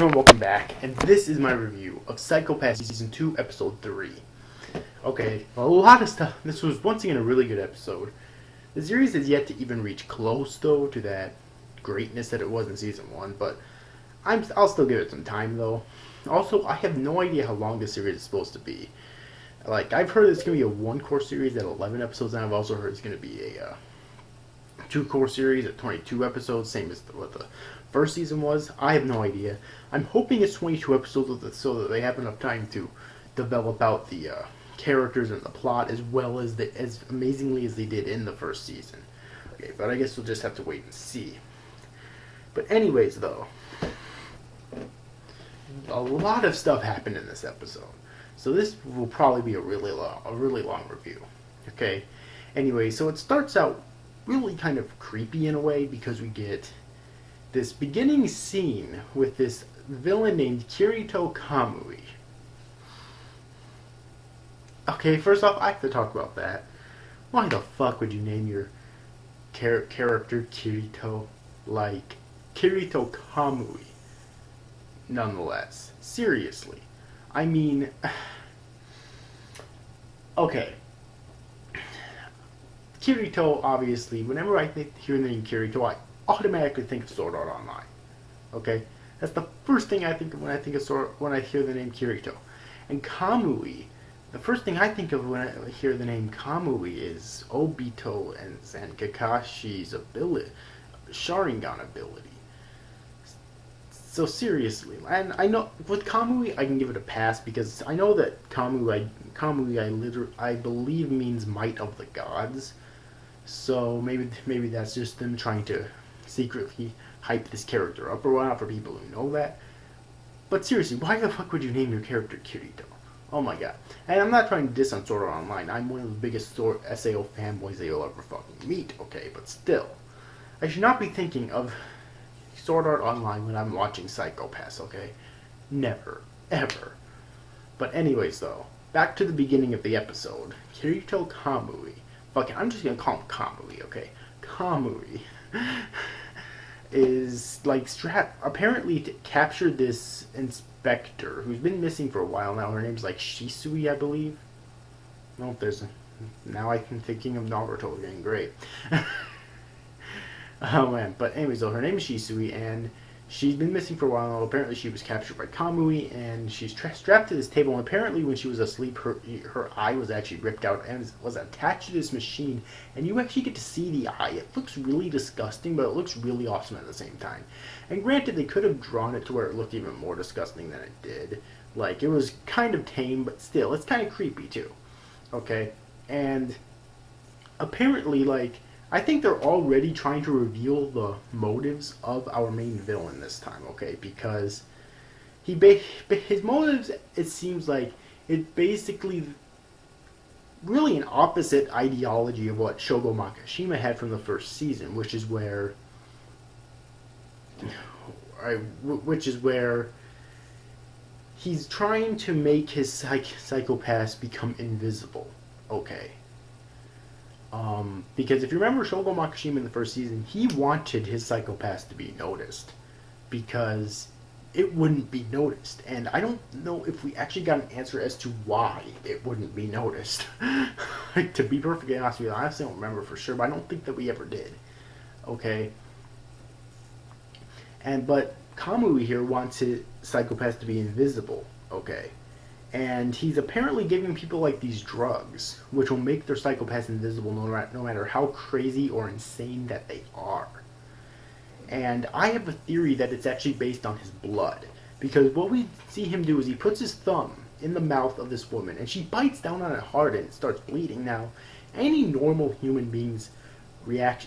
everyone, welcome back, and this is my review of Psycho Pass Season 2, Episode 3. Okay, a lot of stuff. This was once again a really good episode. The series has yet to even reach close, though, to that greatness that it was in Season 1, but I'll still give it some time, though. Also, I have no idea how long this series is supposed to be. Like, I've heard it's going to be a one-course series at 11 episodes, and I've also heard it's going to be a two-course series at 22 episodes, same as what the first season was. I have no idea. I'm hoping it's 22 episodes so that they have enough time to develop out the characters and the plot as well as as amazingly as they did in the first season. Okay, but I guess we'll just have to wait and see. But anyways, though, a lot of stuff happened in this episode, so this will probably be a really long review. Okay. Anyway, so it starts out really kind of creepy in a way because we get this beginning scene with this villain named Kirito Kamui. Okay, first off, I have to talk about that. Why the fuck would you name your character Kirito like Kirito Kamui? Nonetheless, seriously. I mean, okay. Kirito, obviously, whenever I hear the name Kirito, I automatically think of Sword Art Online. Okay? That's the first thing I think of when I think of when I hear the name Kirito. And Kamui, the first thing I think of when I hear the name Kamui is Obito and Kakashi's ability, Sharingan ability. So seriously, and I know with Kamui I can give it a pass because I know that Kamui I believe means might of the gods. So maybe that's just them trying to secretly hype this character up or whatnot for people who know that. But seriously, why the fuck would you name your character Kirito? Oh my god. And I'm not trying to diss on Sword Art Online. I'm one of the biggest SAO fanboys that you'll ever fucking meet, okay? But still, I should not be thinking of Sword Art Online when I'm watching Psycho Pass, okay? Never. Ever. But anyways, though, back to the beginning of the episode. Kirito Kamui. Fuck it, I'm just gonna call him Kamui, okay? Kamui is, like, apparently captured this inspector who's been missing for a while now. Her name's, like, Shisui, I believe. No, now I'm thinking of Naruto again, great. Oh man, but anyways, though, her name is Shisui, and she's been missing for a while now. Apparently she was captured by Kamui, and she's strapped to this table, and apparently when she was asleep, her eye was actually ripped out and was attached to this machine, and you actually get to see the eye. It looks really disgusting, but it looks really awesome at the same time. And granted, they could have drawn it to where it looked even more disgusting than it did. Like, it was kind of tame, but still, it's kind of creepy, too. Okay? And apparently, like, I think they're already trying to reveal the motives of our main villain this time, okay? Because his motives, it seems like, it's basically really an opposite ideology of what Shogo Makishima had from the first season, which is where he's trying to make his psychopaths become invisible, okay? Because if you remember Shogo Makishima in the first season, he wanted his psychopaths to be noticed because it wouldn't be noticed. And I don't know if we actually got an answer as to why it wouldn't be noticed. Like, to be perfectly honest with you, I honestly don't remember for sure, but I don't think that we ever did. Okay? But Kamui here wants his psychopaths to be invisible. Okay? And he's apparently giving people, like, these drugs, which will make their psychopaths invisible no matter how crazy or insane that they are. And I have a theory that it's actually based on his blood. Because what we see him do is he puts his thumb in the mouth of this woman, and she bites down on it hard and it starts bleeding. Now, any normal human being's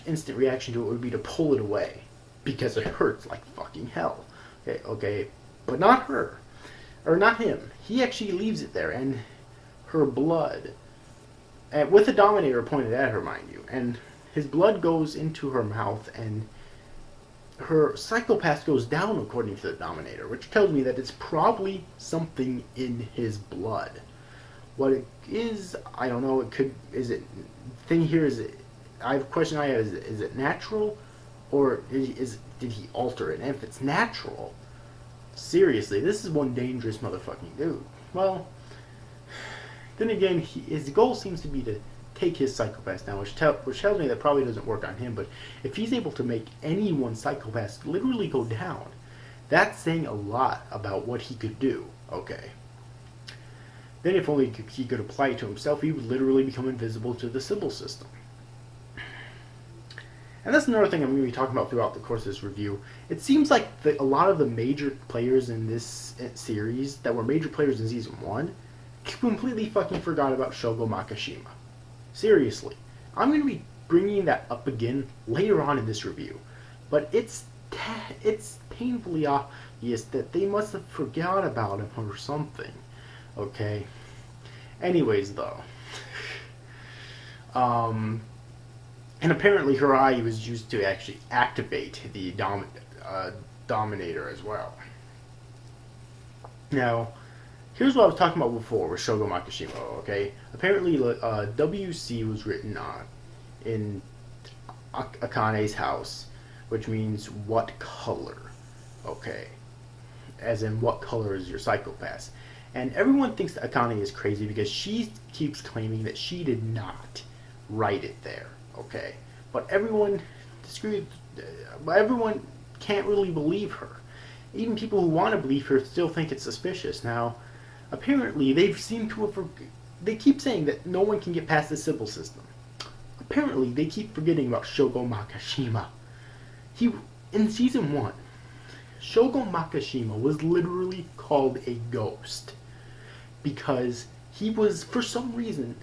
instant reaction to it would be to pull it away. Because it hurts like fucking hell. Okay? But not her. Or not him. He actually leaves it there, and her blood, with the Dominator pointed at her, mind you, and his blood goes into her mouth, and her psychopath goes down according to the Dominator, which tells me that it's probably something in his blood. What it is, I don't know. I have a question I have, is it natural, or did he alter it? And if it's natural, Seriously, this is one dangerous motherfucking dude. Well, then again, his goal seems to be to take his psychopaths down, which tells me that probably doesn't work on him. But if he's able to make any one psychopath literally go down, that's saying a lot about what he could do. Okay. Then if only he could apply it to himself, he would literally become invisible to the Sybil system. And that's another thing I'm going to be talking about throughout the course of this review. It seems like a lot of the major players in this series that were major players in Season 1 completely fucking forgot about Shogo Makishima. Seriously. I'm going to be bringing that up again later on in this review. But it's painfully obvious that they must have forgot about him or something. Okay? Anyways, though. And apparently Hirai was used to actually activate the Dominator as well. Now, here's what I was talking about before with Shogo Makishima, okay? Apparently WC was written in Akane's house, which means what color, okay? As in, what color is your psychopath? And everyone thinks that Akane is crazy because she keeps claiming that she did not write it there. Okay, but everyone disagrees. But everyone can't really believe her. Even people who want to believe her still think it's suspicious. Now, apparently, they keep saying that no one can get past the Sybil system. Apparently, they keep forgetting about Shogo Makishima. In Season 1, Shogo Makishima was literally called a ghost because he was, for some reason,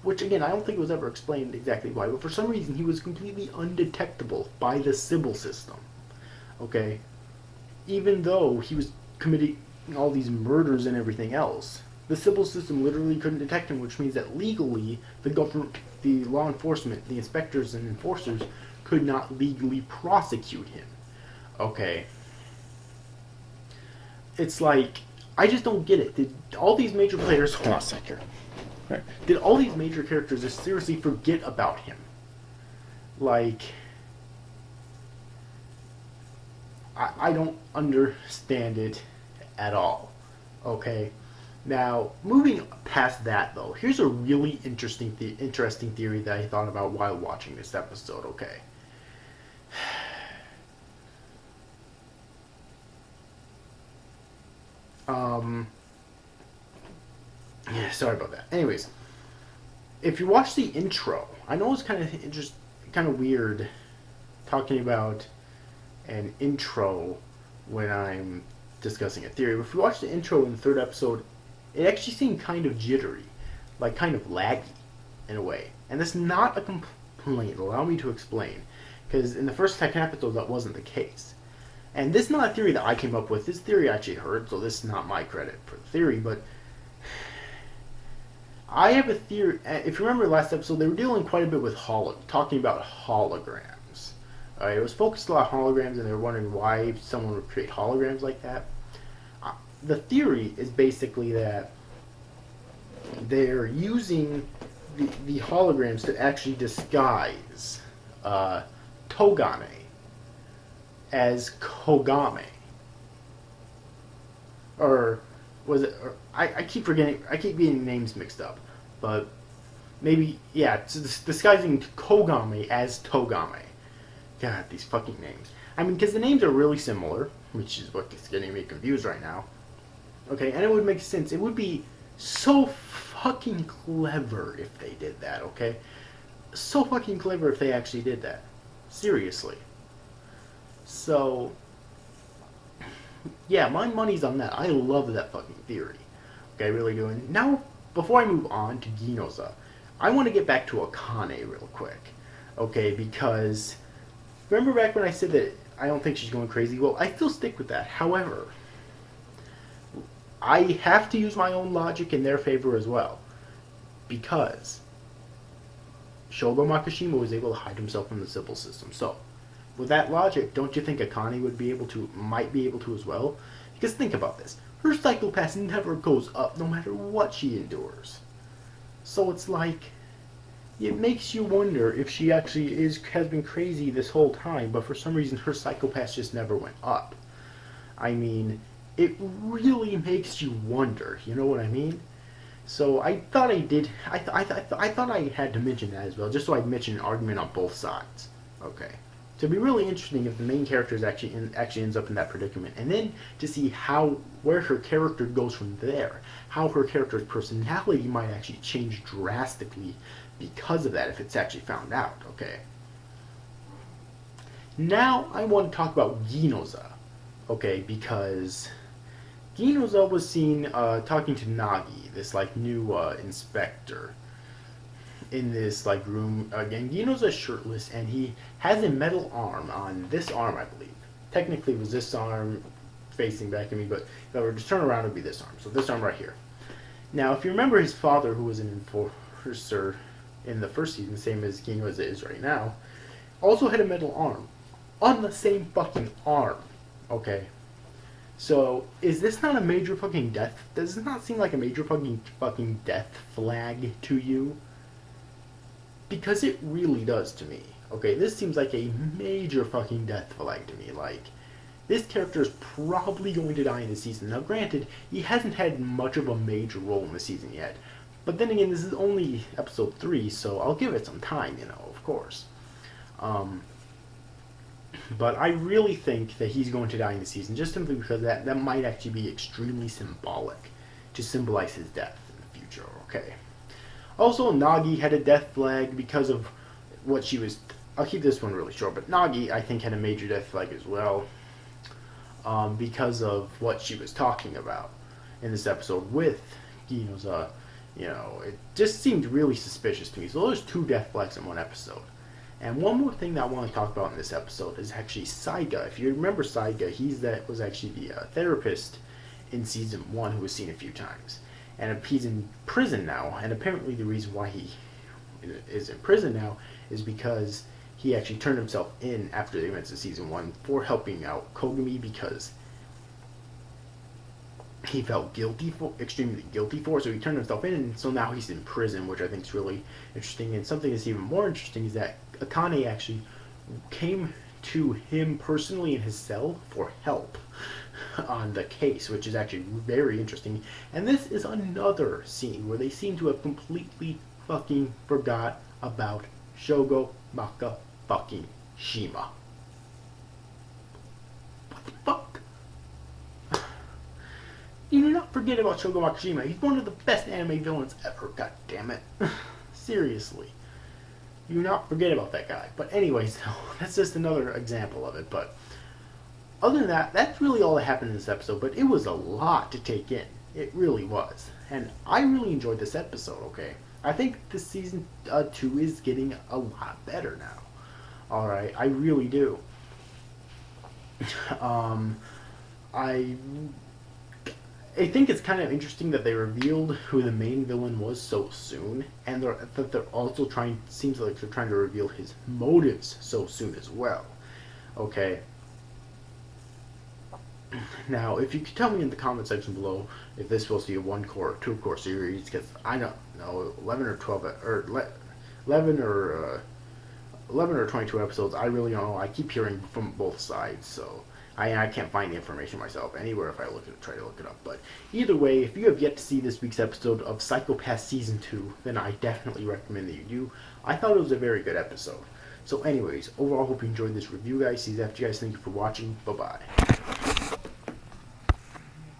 which again, I don't think it was ever explained exactly why, but for some reason he was completely undetectable by the Sybil system. Okay? Even though he was committing all these murders and everything else, the Sybil system literally couldn't detect him, which means that legally, the government, the law enforcement, the inspectors and enforcers could not legally prosecute him. Okay? It's like, I just don't get it. Did all these major players... Hold on a second. Did all these major characters just seriously forget about him? Like, I don't understand it at all. Okay? Now, moving past that, though, here's a really interesting theory that I thought about while watching this episode, okay? Yeah, sorry about that. Anyways, if you watch the intro, I know it's kind of weird talking about an intro when I'm discussing a theory, but if you watch the intro in the third episode, it actually seemed kind of jittery, like kind of laggy in a way. And that's not a complaint. Allow me to explain, because in the second episode that wasn't the case. And this is not a theory that I came up with. This theory I actually heard, so this is not my credit for the theory, but I have a theory. If you remember last episode, they were dealing quite a bit with talking about holograms. It was focused a lot on holograms, and they were wondering why someone would create holograms like that. The theory is basically that they're using the holograms to actually disguise Togame as Kogame. Or was it... I keep forgetting... I keep getting names mixed up. But maybe... Yeah, it's disguising Kogame as Togame. God, these fucking names. I mean, because the names are really similar, which is what's getting me confused right now. Okay, and it would make sense. It would be so fucking clever if they did that, okay? So fucking clever if they actually did that. Seriously. So, yeah, my money's on that. I love that fucking theory. Okay, I really do. And now, before I move on to Ginoza, I want to get back to Akane real quick. Okay, because remember back when I said that I don't think she's going crazy? Well, I still stick with that. However, I have to use my own logic in their favor as well. Because Shogo Makishima was able to hide himself from the Sybil system. So, with that logic, don't you think Akane might be able to as well? Because think about this. Her psychopath never goes up no matter what she endures. So it's like, it makes you wonder if she actually has been crazy this whole time, but for some reason her psychopath just never went up. I mean, it really makes you wonder. You know what I mean? So I thought I did. I thought I had to mention that as well, just so I'd mention an argument on both sides. Okay. So it'd be really interesting if the main character actually ends up in that predicament, and then to see where her character goes from there, how her character's personality might actually change drastically because of that if it's actually found out. Okay. Now I want to talk about Ginoza, okay, because Ginoza was seen talking to Nagi, this like new inspector, in this like room. Again, Ginoza's shirtless and he has a metal arm on this arm, I believe. Technically, it was this arm facing back at me, but if I were to turn around, it would be this arm. So this arm right here. Now, if you remember his father, who was an enforcer in the first season, same as Ginoza is right now, also had a metal arm on the same fucking arm. Okay. So, is this not a major fucking death? Does this not seem like a major fucking death flag to you? Because it really does to me. Okay, this seems like a major fucking death flag to me. Like, this character is probably going to die in the season. Now, granted, he hasn't had much of a major role in the season yet. But then again, this is only episode 3, so I'll give it some time, you know, of course. But I really think that he's going to die in the season, just simply because that might actually be extremely symbolic to symbolize his death in the future, okay? Also, Nagi had a death flag because of what she was... I'll keep this one really short, but Nagi, I think, had a major death flag as well, because of what she was talking about in this episode with Ginoza. You know, it just seemed really suspicious to me. So there's 2 death flags in one episode. And one more thing that I want to talk about in this episode is actually Saiga. If you remember Saiga, was actually the therapist in season 1 who was seen a few times. And he's in prison now, and apparently the reason why he is in prison now is because he actually turned himself in after the events of season 1 for helping out Kogami, because he felt extremely guilty for it, so he turned himself in, and so now he's in prison, which I think is really interesting. And something that's even more interesting is that Akane actually came to him personally in his cell for help on the case, which is actually very interesting. And this is another scene where they seem to have completely fucking forgot about Shogo Maka fucking Shima. What the fuck? You do not forget about Shogo Makishima. He's one of the best anime villains ever. God damn it. Seriously. You do not forget about that guy. But anyways, that's just another example of it. But other than that, that's really all that happened in this episode. But it was a lot to take in. It really was. And I really enjoyed this episode, okay? I think this season 2 is getting a lot better now. Alright, I really do. I think it's kind of interesting that they revealed who the main villain was so soon, and they're also seems like they're trying to reveal his motives so soon as well. Okay. Now, if you could tell me in the comment section below if this is supposed to be a 1-core or 2-core series, because I don't know, 11 or 12 or 11 or 22 episodes, I really don't know. I keep hearing from both sides, so I can't find the information myself anywhere if I try to look it up. But either way, if you have yet to see this week's episode of Psycho-Pass Season 2, then I definitely recommend that you do. I thought it was a very good episode. So anyways, overall, hope you enjoyed this review, guys. See you after, guys. Thank you for watching. Bye-bye.